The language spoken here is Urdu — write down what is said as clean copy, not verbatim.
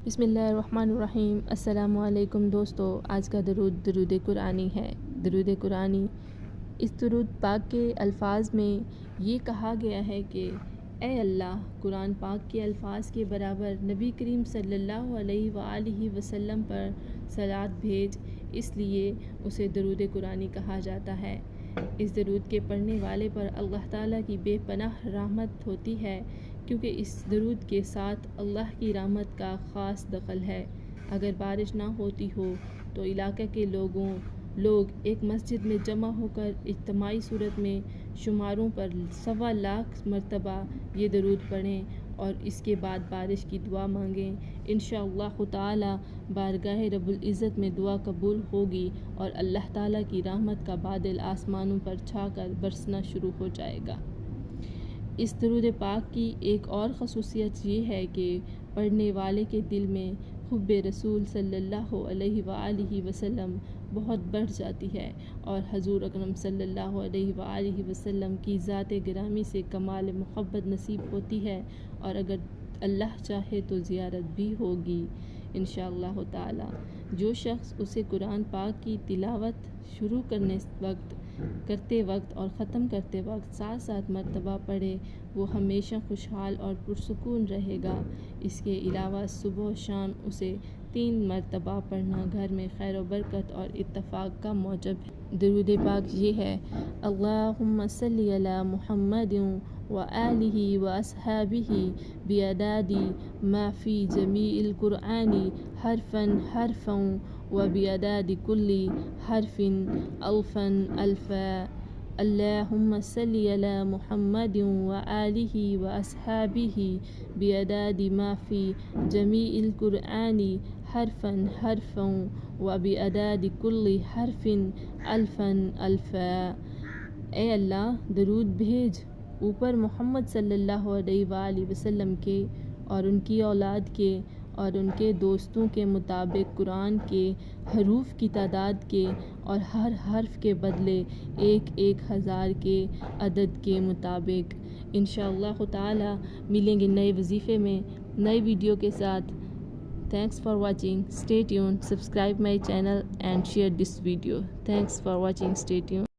بسم اللہ الرحمن الرحیم۔ السلام علیکم دوستو، آج کا درود قرآنی ہے۔ درود قرآنی، اس درود پاک کے الفاظ میں یہ کہا گیا ہے کہ اے اللہ، قرآن پاک کے الفاظ کے برابر نبی کریم صلی اللہ علیہ وآلہ وسلم پر صلوات بھیج، اس لیے اسے درود قرآنی کہا جاتا ہے۔ اس درود کے پڑھنے والے پر اللہ تعالیٰ کی بے پناہ رحمت ہوتی ہے، کیونکہ اس درود کے ساتھ اللہ کی رحمت کا خاص دخل ہے۔ اگر بارش نہ ہوتی ہو تو علاقے کے لوگ ایک مسجد میں جمع ہو کر اجتماعی صورت میں شماروں پر 1.25 مرتبہ یہ درود پڑھیں اور اس کے بعد بارش کی دعا مانگیں۔ انشاءاللہ تعالی بارگاہ رب العزت میں دعا قبول ہوگی اور اللہ تعالیٰ کی رحمت کا بادل آسمانوں پر چھا کر برسنا شروع ہو جائے گا۔ اس درود پاک کی ایک اور خصوصیت یہ ہے کہ پڑھنے والے کے دل میں حب رسول صلی اللہ علیہ وآلہ وسلم بہت بڑھ جاتی ہے اور حضور اکرم صلی اللہ علیہ وآلہ وسلم کی ذات گرامی سے کمال محبت نصیب ہوتی ہے، اور اگر اللہ چاہے تو زیارت بھی ہوگی انشاءاللہ تعالی۔ جو شخص اسے قرآن پاک کی تلاوت شروع کرتے وقت اور ختم کرتے وقت 7 مرتبہ پڑھے، وہ ہمیشہ خوشحال اور پرسکون رہے گا۔ اس کے علاوہ صبح و شام اسے 3 مرتبہ پڑھنا گھر میں خیر و برکت اور اتفاق کا موجب ہے۔ درود پاک یہ ہے: اللہم صلی علی محمد وآلہ واصحابہ بعدد ما فی جمیع القرآن حرفا حرفا وبعدد کل حرف الفا الفا۔ اللہم صلی علی محمد وآلہ واصحابہ بعدد ما فی جمیع القرآن حرفا حرفا وبعدد کل حرف الفا الفا۔ اے اللہ، درود بھیج اوپر محمد صلی اللہ علیہ وآلہ وسلم کے اور ان کی اولاد کے اور ان کے دوستوں کے مطابق قرآن کے حروف کی تعداد کے، اور ہر حرف کے بدلے 1000 کے عدد کے مطابق۔ انشاءاللہ تعالی ملیں گے نئے وظیفے میں، نئے ویڈیو کے ساتھ۔ Thanks for watching. Stay tuned. Subscribe my channel and share this video. Thanks for watching. Stay tuned.